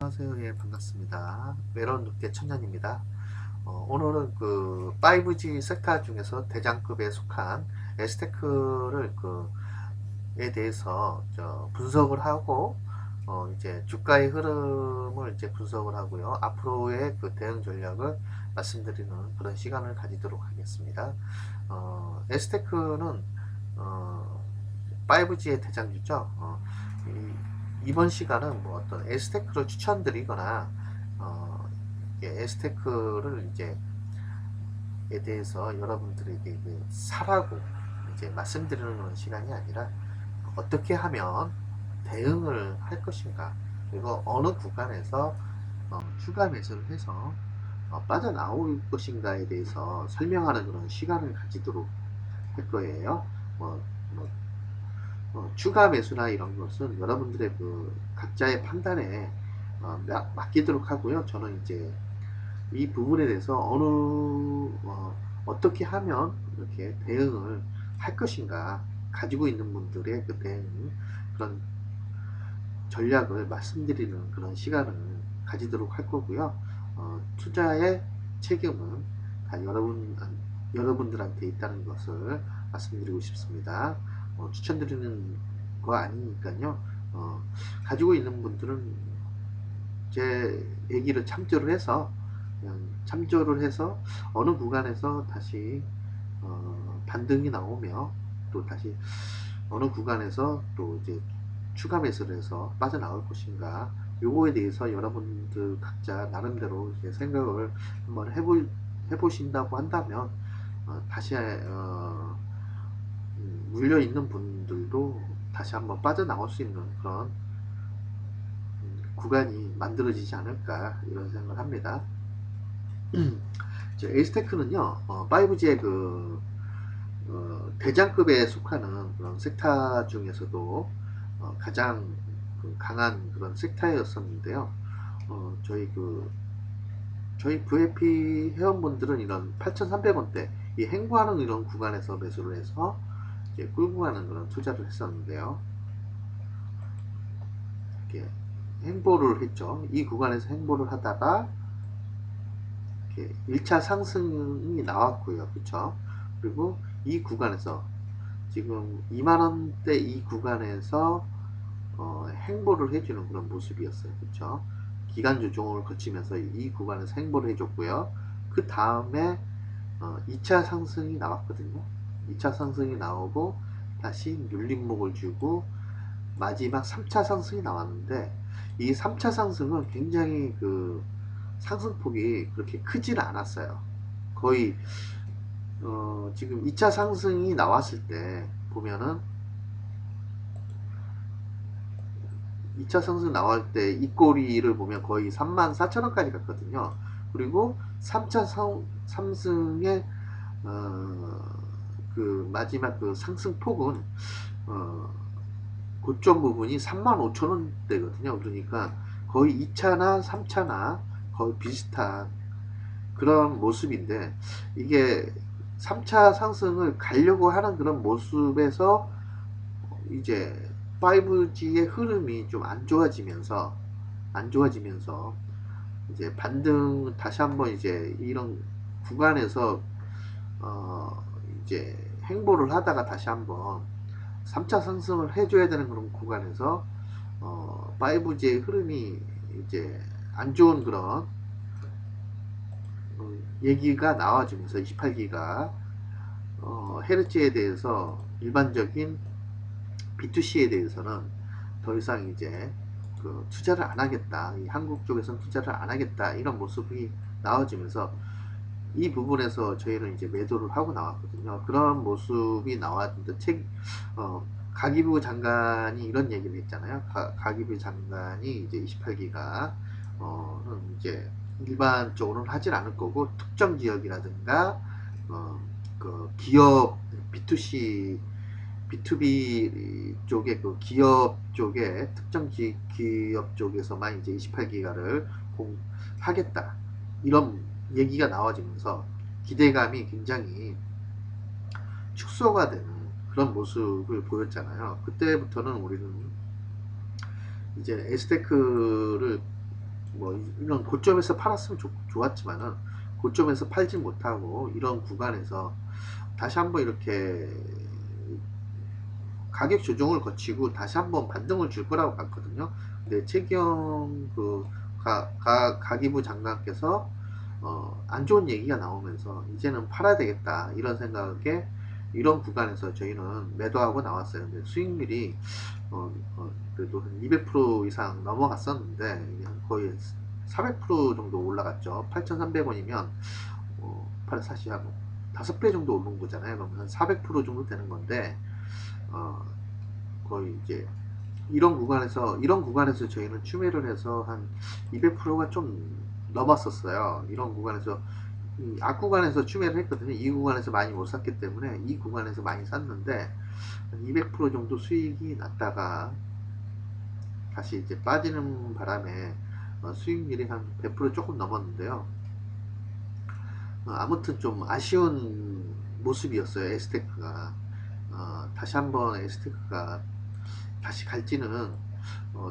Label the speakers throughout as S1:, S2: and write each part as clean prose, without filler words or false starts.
S1: 안녕하세요. 예, 반갑습니다. 메론 늑대 천년입니다. 오늘은 그 5G 섹터 중에서 대장급에 속한 에스테크를 에 대해서 분석을 하고 이제 주가의 흐름을 이제 분석을 하고요. 앞으로의 그 대응 전략을 말씀드리는 그런 시간을 가지도록 하겠습니다. 에스테크는 5G의 대장주죠. 이번 시간은 뭐 어떤 에스테크를 추천드리거나 에스테크를 이제 에 대해서 여러분들에게 이제 사라고 이제 말씀드리는 시간이 아니라 어떻게 하면 대응을 할 것인가, 그리고 어느 구간에서 추가 매수를 해서 빠져나올 것인가에 대해서 설명하는 그런 시간을 가지도록 할 거예요. 뭐, 뭐 추가 매수나 이런 것은 여러분들의 그 각자의 판단에 맡기도록 하고요. 저는 이제 이 부분에 대해서 어떻게 하면 이렇게 대응을 할 것인가, 가지고 있는 분들의 그 대응, 그런 전략을 말씀드리는 그런 시간을 가지도록 할 거고요. 투자의 책임은 다 여러분들한테 있다는 것을 말씀드리고 싶습니다. 추천드리는 거 아니니까요. 가지고 있는 분들은 제 얘기를 참조를 해서 어느 구간에서 다시 반등이 나오며, 또 다시 어느 구간에서 또 이제 추가 매수를 해서 빠져나올 것인가, 요거에 대해서 여러분들 각자 나름대로 이제 생각을 한번 해보신다고 한다면 다시 물려 있는 분들도 다시 한번 빠져나올 수 있는 그런 구간이 만들어지지 않을까, 이런 생각을 합니다. 에이스테크는요, 5G의 대장급에 속하는 그런 섹터 중에서도 가장 강한 그런 섹터였었는데요. 저희 VIP 회원분들은 이런 8,300원대 이 행보하는 이런 구간에서 매수를 해서 이제 끌고 가는 그런 투자를 했었는데요. 이렇게 행보를 했죠. 이 구간에서 행보를 하다가 이렇게 1차 상승이 나왔고요. 그쵸? 그리고 이 구간에서 지금 2만원대 이 구간에서 행보를 해주는 그런 모습이었어요. 그쵸? 기간 조정을 거치면서 이 구간에서 행보를 해줬고요. 그 다음에 2차 상승이 나왔거든요. 2차 상승이 나오고 다시 눌림목을 주고 마지막 3차 상승이 나왔는데, 이 3차 상승은 굉장히 그 상승폭이 그렇게 크지는 않았어요. 거의 지금 2차 상승이 나왔을 때 보면은 2차 상승 나올 때 이 꼬리를 보면 거의 34,000원까지 갔거든요. 그리고 3차 상승의 그 마지막 그 상승폭은 어, 고점 부분이 35,000원대거든요. 그러니까 거의 2차나 3차나 거의 비슷한 그런 모습인데, 이게 3차 상승을 가려고 하는 그런 모습에서 이제 5G의 흐름이 좀 안 좋아지면서 이제 반등 다시 한번 이제 이런 구간에서 어 이제 행보를 하다가 다시 한번 3차 상승을 해줘야 되는 그런 구간에서 5G의 흐름이 이제 안 좋은 그런 얘기가 나와주면서 28기가 헤르츠에 대해서 일반적인 B2C에 대해서는 더 이상 이제 투자를 안 하겠다, 이 한국 쪽에서는 투자를 안 하겠다, 이런 모습이 나와지면서 이 부분에서 저희는 이제 매도를 하고 나왔거든요. 그런 모습이 나왔는데 가기부 장관이 이런 얘기를 했잖아요. 가기부 장관이 이제 28기가 이제 일반적으로는 하진 않을 거고, 특정 지역이라든가 그 기업 B2C B2B 쪽에 그 기업 쪽에 특정 기업 쪽에서만 이제 28기가를 하겠다, 이런 얘기가 나와지면서 기대감이 굉장히 축소가 되는 그런 모습을 보였잖아요. 그때부터는 우리는 이제 에스테크를 물론 고점에서 팔았으면 좋았지만은 고점에서 팔지 못하고 이런 구간에서 다시 한번 이렇게 가격 조정을 거치고 다시 한번 반등을 줄 거라고 봤거든요. 근데 최경 가기부 장관께서 안 좋은 얘기가 나오면서 이제는 팔아야 되겠다 이런 생각에 이런 구간에서 저희는 매도하고 나왔어요. 근데 수익률이 그래도 한 200% 이상 넘어갔었는데 거의 400% 정도 올라갔죠. 8,300원이면 사실 한 5배 정도 오른 거잖아요. 그러면 한 400% 정도 되는 건데 어, 거의 이제 이런 구간에서 저희는 추매를 해서 한 200%가 좀 넘었었어요. 이런 구간에서 앞구간에서 추매를 했거든요. 이 구간에서 많이 못 샀기 때문에 이 구간에서 많이 샀는데 한 200% 정도 수익이 났다가 다시 이제 빠지는 바람에 수익률이 한 100% 조금 넘었는데요. 아무튼 좀 아쉬운 모습이었어요. 에스테크가 다시 한번 에스테크가 다시 갈지는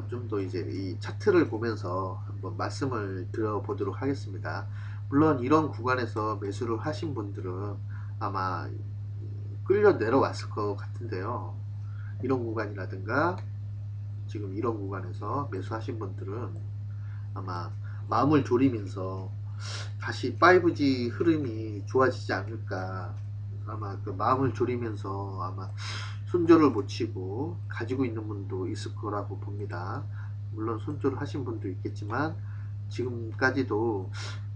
S1: 좀 더 이제 이 차트를 보면서 한번 말씀을 드려보도록 하겠습니다. 물론 이런 구간에서 매수를 하신 분들은 아마 끌려 내려왔을 것 같은데요. 이런 구간이라든가 지금 이런 구간에서 매수하신 분들은 아마 마음을 졸이면서 다시 5G 흐름이 좋아지지 않을까. 아마 그 마음을 졸이면서 아마 손절을 못 치고 가지고 있는 분도 있을 거라고 봅니다. 물론 손절을 하신 분도 있겠지만 지금까지도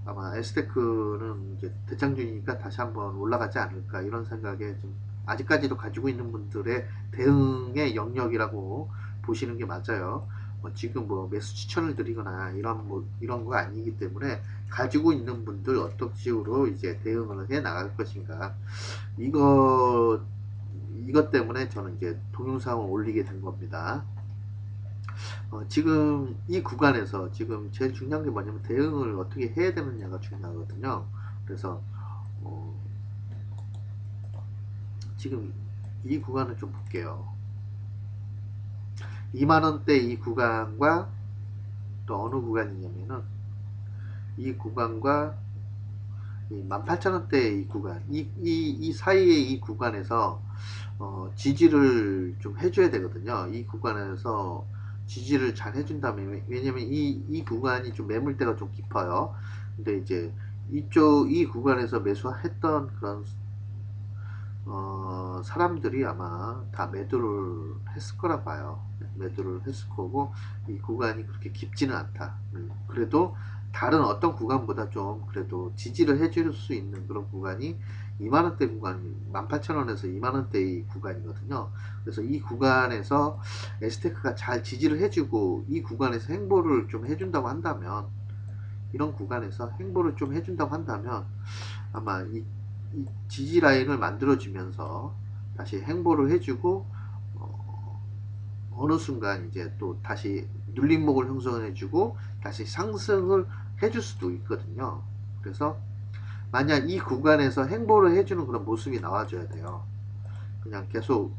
S1: 아마 에스테크는 이제 대장주니까 다시 한번 올라가지 않을까 이런 생각에 좀 아직까지도 가지고 있는 분들의 대응의 영역이라고 보시는 게 맞아요. 지금 뭐 매수 추천을 드리거나 이런 거 아니기 때문에 가지고 있는 분들 어떤 식으로 이제 대응을 해 나갈 것인가 이것 때문에 저는 이제 동영상을 올리게 된 겁니다. 지금 이 구간에서 지금 제일 중요한 게 뭐냐면 대응을 어떻게 해야 되느냐가 중요하거든요. 그래서 어, 지금 이 구간을 좀 볼게요. 2만원대 이 구간과 또 어느 구간이냐면은 이 구간과 18,000원대 이 구간 이 사이의 이 구간에서 지지를 좀 해줘야 되거든요. 이 구간에서 지지를 잘 해준다면 왜냐면 이 구간이 좀 매물대가 좀 깊어요. 근데 이제 이 구간에서 매수했던 그런 사람들이 아마 다 매도를 했을 거라 봐요. 매도를 했을 거고 이 구간이 그렇게 깊지는 않다. 그래도 다른 어떤 구간보다 좀 그래도 지지를 해줄 수 있는 그런 구간이 2만원대 구간이 18,000원에서 2만원대의 구간이거든요. 그래서 이 구간에서 에스테크가 잘 지지를 해주고 이 구간에서 행보를 좀 해준다고 한다면 이런 구간에서 행보를 좀 해준다고 한다면 아마 이 지지 라인을 만들어주면서 다시 행보를 해주고 어느 순간 이제 또 다시 눌림목을 형성해주고 다시 상승을 해줄 수도 있거든요. 그래서 만약 이 구간에서 행보를 해주는 그런 모습이 나와줘야 돼요. 그냥 계속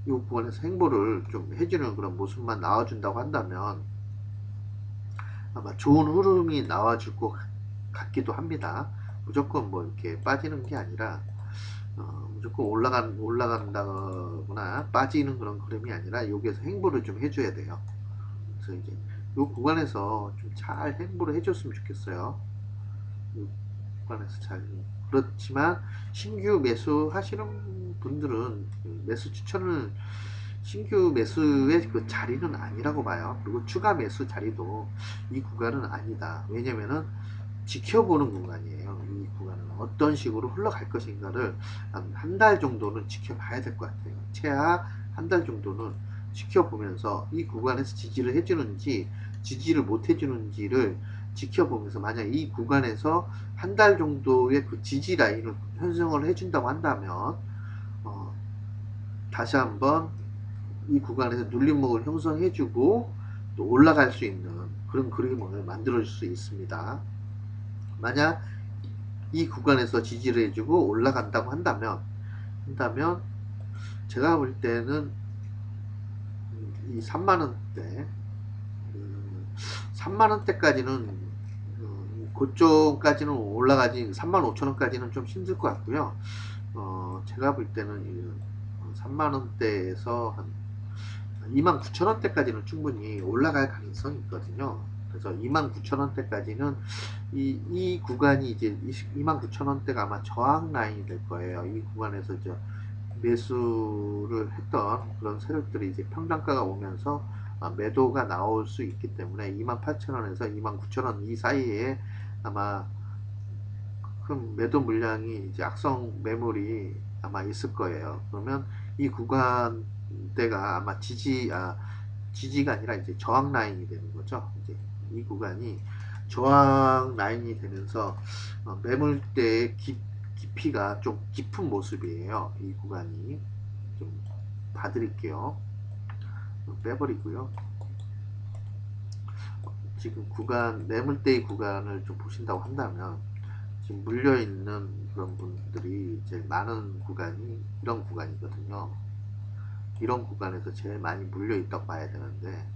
S1: 이 구간에서 행보를 좀 해주는 그런 모습만 나와준다고 한다면 아마 좋은 흐름이 나와줄 것 같기도 합니다. 무조건 뭐 이렇게 빠지는 게 아니라 무조건 올라간다거나 빠지는 그런 흐름이 아니라 여기에서 행보를 좀 해줘야 돼요. 그래서 이제 이 구간에서 좀 잘 행보를 해줬으면 좋겠어요. 이 구간에서 잘. 그렇지만 신규 매수 하시는 분들은 매수 추천을 신규 매수의 그 자리는 아니라고 봐요. 그리고 추가 매수 자리도 이 구간은 아니다. 왜냐면은 지켜보는 구간이에요. 이 구간은 어떤 식으로 흘러갈 것인가를 한 달 정도는 지켜봐야 될 것 같아요. 최하 한 달 정도는 지켜보면서 이 구간에서 지지를 해주는지 지지를 못 해주는지를 지켜보면서 만약 이 구간에서 한 달 정도의 그 지지 라인을 형성을 해준다고 한다면 다시 한번 이 구간에서 눌림목을 형성해주고 또 올라갈 수 있는 그런 그림을 만들어줄 수 있습니다. 만약 이 구간에서 지지를 해주고 올라간다고 한다면 제가 볼 때는 이 3만원대 3만원대까지는 그쪽까지는 올라가지 35,000원까지는 좀 힘들 것 같고요. 제가 볼 때는 3만원대에서 한 29,000원대까지는 충분히 올라갈 가능성이 있거든요. 그래서 29,000원대까지는 이 구간이 이제 29,000원대가 아마 저항 라인이 될 거예요. 이 구간에서 이제 매수를 했던 그런 세력들이 이제 평단가가 오면서 매도가 나올 수 있기 때문에 28,000원에서 29,000원 이 사이에 아마 큰 매도 물량이 이제 악성 매물이 아마 있을 거예요. 그러면 이 구간대가 아마 지지가 아니라 이제 저항 라인이 되는 거죠. 이제 이 구간이 저항 라인이 되면서 매물대의 깊이가 좀 깊은 모습이에요. 이 구간이 좀 봐드릴게요. 빼버리고요. 지금 매물대의 구간을 좀 보신다고 한다면 지금 물려있는 그런 분들이 제일 많은 구간이 이런 구간이거든요. 이런 구간에서 제일 많이 물려있다고 봐야 되는데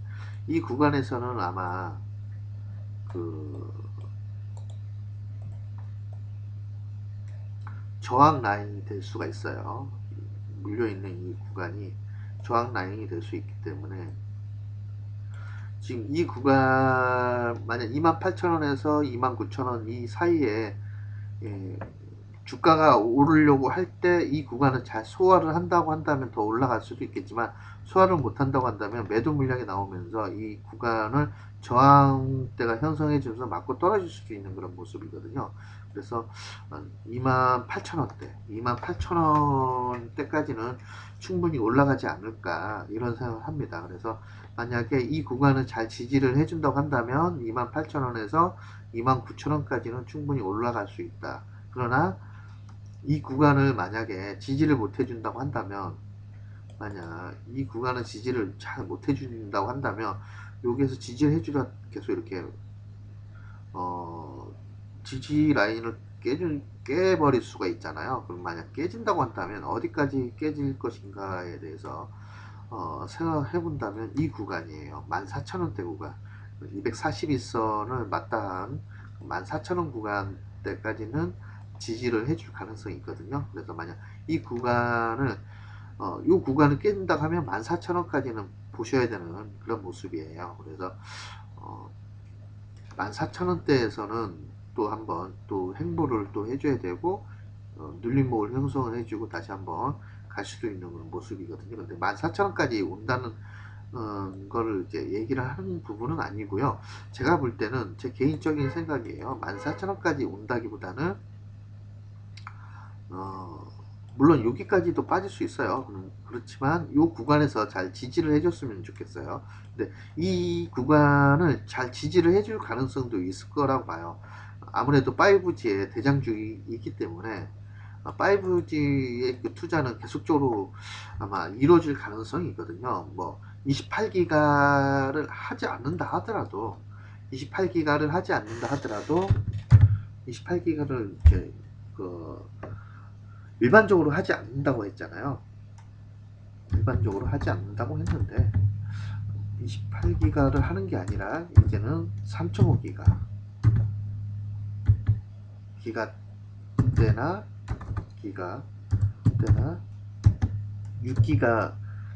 S1: 이 구간에서는 아마 그 저항 라인이 될 수가 있어요. 물려있는 이 구간이 저항 라인이 될 수 있기 때문에 지금 이 구간 만약 28,000원에서 29,000원 이 사이에 주가가 오르려고 할 때 이 구간을 잘 소화를 한다고 한다면 더 올라갈 수도 있겠지만 소화를 못한다고 한다면 매도 물량이 나오면서 이 구간을 저항대가 형성해 주면서 맞고 떨어질 수도 있는 그런 모습이거든요. 그래서 28,000원대 28,000원대까지는 충분히 올라가지 않을까 이런 생각을 합니다. 그래서 만약에 이 구간을 잘 지지를 해준다고 한다면 28,000원에서 29,000원까지는 충분히 올라갈 수 있다. 그러나 이 구간을 만약에 지지를 못 해준다고 한다면 만약 이 구간은 지지를 잘 못 해준다고 한다면 여기에서 지지를 해주려 계속 이렇게 지지 라인을 깨버릴 수가 있잖아요. 그럼 만약 깨진다고 한다면 어디까지 깨질 것인가에 대해서 생각해 본다면 이 구간이에요. 14,000원대 구간 241선을 맞닿은 14,000원 구간대까지는 지지를 해줄 가능성이 있거든요. 그래서 만약 이 구간을 이 구간을 깨진다고 하면 14,000원까지는 보셔야 되는 그런 모습이에요. 그래서 14,000원대에서는 또 한번 또 행보를 또 해줘야 되고 눌림목을 형성을 해주고 다시 한번 갈 수도 있는 그런 모습이거든요. 근데 14,000원까지 온다는 거를 이제 얘기를 하는 부분은 아니고요. 제가 볼 때는 제 개인적인 생각이에요. 14,000원까지 온다기보다는 물론 여기까지도 빠질 수 있어요. 그렇지만 이 구간에서 잘 지지를 해줬으면 좋겠어요. 근데 이 구간을 잘 지지를 해줄 가능성도 있을 거라고 봐요. 아무래도 5G의 대장주이기 때문에 5G의 그 투자는 계속적으로 아마 이루어질 가능성이 있거든요. 뭐 28기가를 하지 않는다 하더라도 28기가를 하지 않는다 하더라도 28기가를 이렇게 일반적으로 하지 않는다고 했잖아요. 일반적으로 하지 않는다고 했는데 28기가를 하는 게 아니라 이제는 3.5기가 기가대나 6기가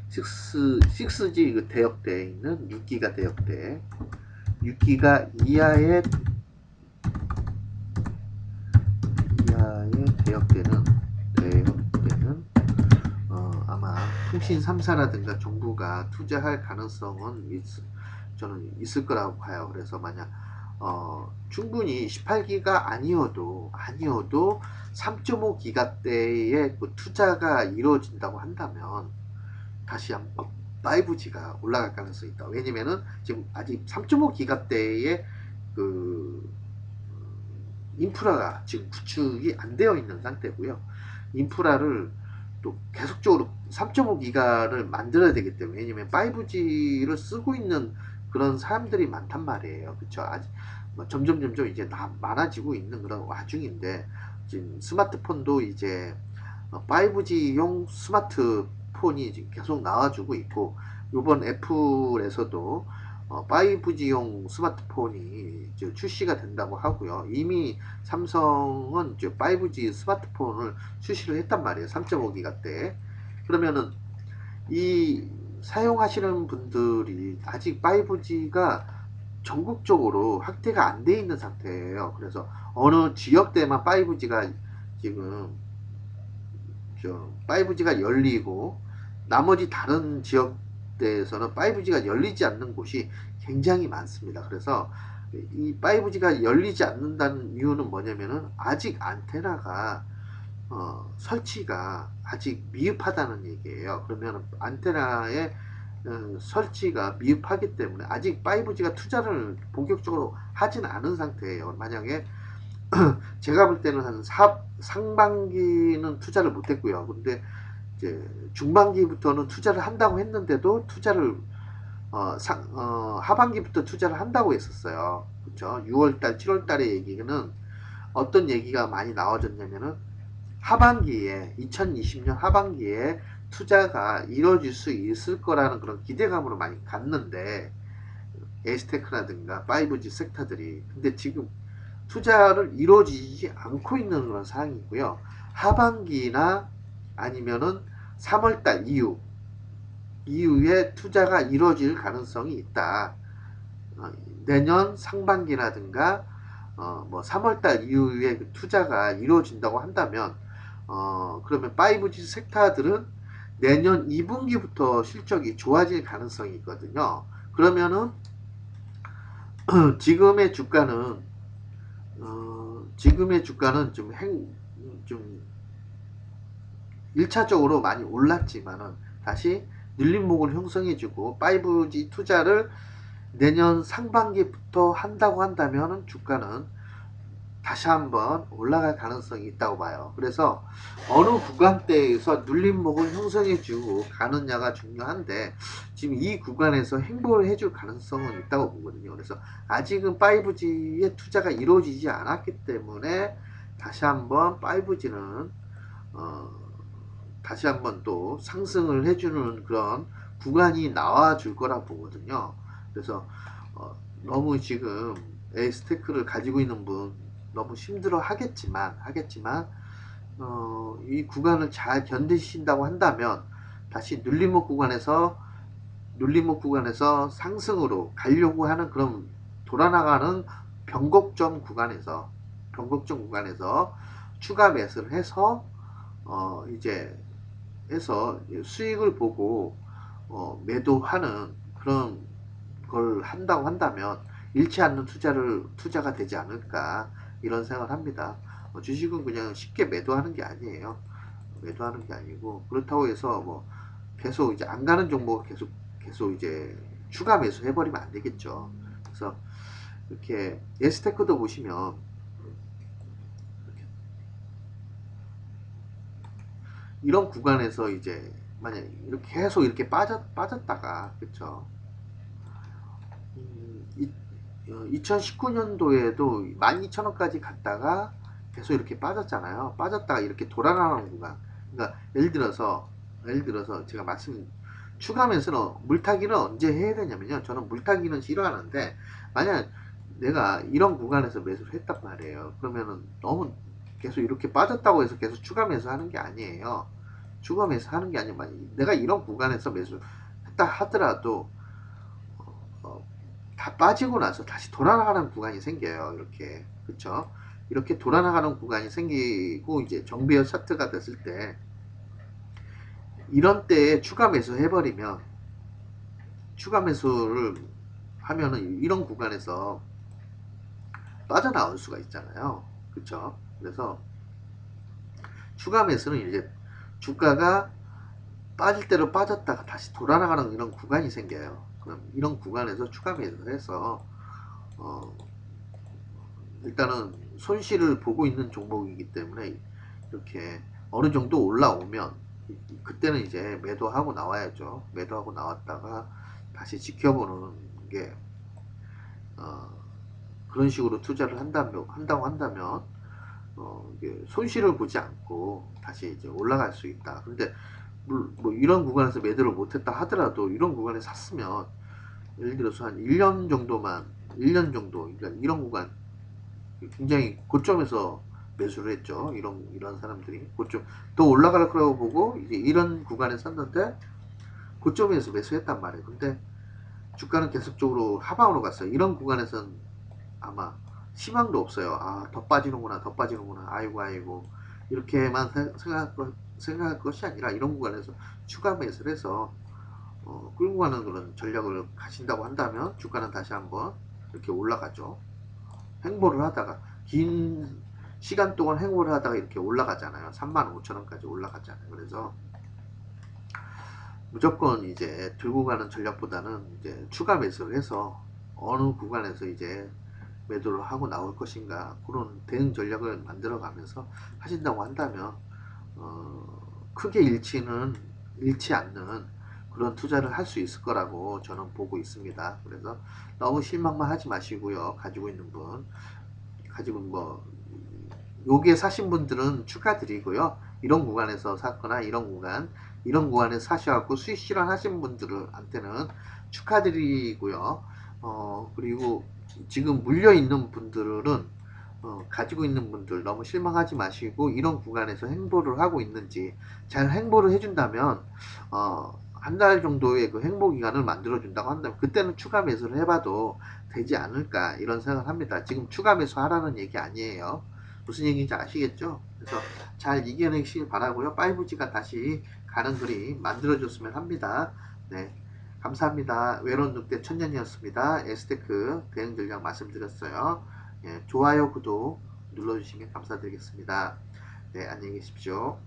S1: 6G 그 대역대에 있는 6기가 대역대 6기가 이하의 대역대는 아마 통신 3사라든가 정부가 투자할 가능성은 저는 있을 거라고 봐요. 그래서 만약 충분히 18기가 아니어도 3.5기가대의 그 투자가 이루어진다고 한다면 다시 한번 5G가 올라갈 가능성이 있다. 왜냐면은 지금 아직 3.5기가대의 그 인프라가 지금 구축이 안 되어 있는 상태고요. 인프라를 또 계속적으로 3.5기가를 만들어야 되기 때문에 왜냐면 5G를 쓰고 있는 그런 사람들이 많단 말이에요. 그쵸? 아직 점점 이제 많아지고 있는 그런 와중인데 지금 스마트폰도 이제 5G용 스마트폰이 지금 계속 나와주고 있고 이번 애플에서도 5G용 스마트폰이 이제 출시가 된다고 하고요. 이미 삼성은 이제 5G 스마트폰을 출시를 했단 말이에요. 3.5기가 때. 그러면은 이 사용하시는 분들이 아직 5G가 전국적으로 확대가 안 돼 있는 상태예요. 그래서 어느 지역대만 5G가 지금 5G가 열리고 나머지 다른 지역대에서는 5G가 열리지 않는 곳이 굉장히 많습니다. 그래서 이 5G가 열리지 않는다는 이유는 뭐냐면은 아직 안테나가 설치가 아직 미흡하다는 얘기예요. 그러면 안테나의 설치가 미흡하기 때문에 아직 5G가 투자를 본격적으로 하진 않은 상태예요. 만약에 제가 볼 때는 한 상반기는 투자를 못했고요. 근데 이제 중반기부터는 투자를 한다고 했는데도 투자를 하반기부터 투자를 한다고 했었어요. 그렇죠? 6월달, 7월달의 얘기는 어떤 얘기가 많이 나와졌냐면은 하반기에 2020년 하반기에 투자가 이루어질 수 있을 거라는 그런 기대감으로 많이 갔는데 에스테크라든가 5G 섹터들이 근데 지금 투자를 이루어지지 않고 있는 그런 상황이고요. 하반기나 아니면은 3월달 이후에 투자가 이루어질 가능성이 있다. 내년 상반기라든가 뭐 3월달 이후에 그 투자가 이루어진다고 한다면 그러면 5G 섹터들은 내년 2분기부터 실적이 좋아질 가능성이 있거든요. 그러면은 지금의 주가는 좀 1차적으로 많이 올랐지만은 다시 눌림목을 형성해주고 5G 투자를 내년 상반기부터 한다고 한다면 주가는 다시 한번 올라갈 가능성이 있다고 봐요. 그래서 어느 구간대에서 눌림목을 형성해주고 가느냐가 중요한데 지금 이 구간에서 행보를 해줄 가능성은 있다고 보거든요. 그래서 아직은 5G의 투자가 이루어지지 않았기 때문에 다시 한번 5G는 다시 한번 또 상승을 해주는 그런 구간이 나와줄 거라 보거든요. 그래서 너무 지금 에이스테크를 가지고 있는 분 너무 힘들어 하겠지만 이 구간을 잘 견디신다고 한다면 다시 눌림목 구간에서 상승으로 가려고 하는 그런 돌아나가는 변곡점 구간에서 추가 매수를 해서 이제 해서 수익을 보고 매도하는 그런 걸 한다고 한다면 잃지 않는 투자가 되지 않을까 이런 생각을 합니다. 주식은 그냥 쉽게 매도하는 게 아니에요. 매도하는 게 아니고 그렇다고 해서 뭐 계속 이제 안 가는 종목을 계속 이제 추가 매수 해버리면 안 되겠죠. 그래서 이렇게 예스테크도 보시면 이런 구간에서 이제 만약 이렇게 계속 이렇게 빠졌다가 그쵸 2019년도에도 12,000원까지 갔다가 계속 이렇게 빠졌잖아요. 빠졌다가 이렇게 돌아나가는 구간. 그러니까 예를 들어서 제가 추가 매수는 물타기는 언제 해야 되냐면요. 저는 물타기는 싫어하는데 만약 내가 이런 구간에서 매수를 했단 말이에요. 그러면은 너무 계속 이렇게 빠졌다고 해서 계속 추가 매수하는 게 아니에요. 추가 매수하는 게 아니라 내가 이런 구간에서 매수했다 하더라도 다 빠지고 나서 다시 돌아나가는 구간이 생겨요. 이렇게 그쵸? 이렇게 돌아나가는 구간이 생기고 이제 정비어 차트가 됐을 때 이런 때에 추가 매수 해버리면 추가 매수를 하면은 이런 구간에서 빠져나올 수가 있잖아요. 그쵸? 그래서 추가 매수는 이제 주가가 빠질 대로 빠졌다가 다시 돌아나가는 이런 구간이 생겨요. 그럼 이런 구간에서 추가 매수를 해서 일단은 손실을 보고 있는 종목이기 때문에 이렇게 어느 정도 올라오면 그때는 이제 매도하고 나와야죠. 매도하고 나왔다가 다시 지켜보는 게 그런 식으로 투자를 한다고 한다면 이게 손실을 보지 않고 다시 이제 올라갈 수 있다. 근데 뭐 이런 구간에서 매도를 못했다 하더라도 이런 구간에 샀으면 예를 들어서 한 1년 정도만, 1년 정도, 그러니까 이런 구간, 굉장히 고점에서 매수를 했죠. 이런 사람들이. 고점, 더 올라갈 거라고 보고, 이제 이런 구간에 샀는데, 고점에서 매수했단 말이에요. 근데 주가는 계속적으로 하방으로 갔어요. 이런 구간에선 아마 희망도 없어요. 아, 더 빠지는구나, 더 빠지는구나. 아이고, 아이고. 이렇게만 생각할 것이 아니라 이런 구간에서 추가 매수를 해서 끌고 가는 그런 전략을 가신다고 한다면 주가는 다시 한번 이렇게 올라가죠. 행보를 하다가 긴 시간 동안 행보를 하다가 이렇게 올라가잖아요. 35,000원까지 올라갔잖아요. 그래서 무조건 이제 들고 가는 전략보다는 이제 추가 매수를 해서 어느 구간에서 이제 매도를 하고 나올 것인가 그런 대응 전략을 만들어 가면서 하신다고 한다면 크게 잃지 않는 그런 투자를 할 수 있을 거라고 저는 보고 있습니다. 그래서 너무 실망만 하지 마시고요. 가지고 뭐 요게 사신 분들은 축하드리고요. 이런 구간에서 샀거나 이런 구간에서 사셔갖고 수익 실현하신 분들한테는 축하드리고요. 그리고 지금 물려 있는 분들은 가지고 있는 분들 너무 실망하지 마시고 이런 구간에서 행보를 하고 있는지 잘 행보를 해준다면 한 달 정도의 그 행보 기간을 만들어 준다고 한다면 그때는 추가 매수를 해봐도 되지 않을까 이런 생각을 합니다. 지금 추가 매수 하라는 얘기 아니에요. 무슨 얘기인지 아시겠죠? 그래서 잘 이겨내시길 바라고요. 5G가 다시 가는 그림 만들어줬으면 합니다. 네, 감사합니다. 외로운 늑대 천년이었습니다. 에스테크 대응 전략 말씀드렸어요. 예, 좋아요, 구독 눌러주시면 감사드리겠습니다. 네, 안녕히 계십시오.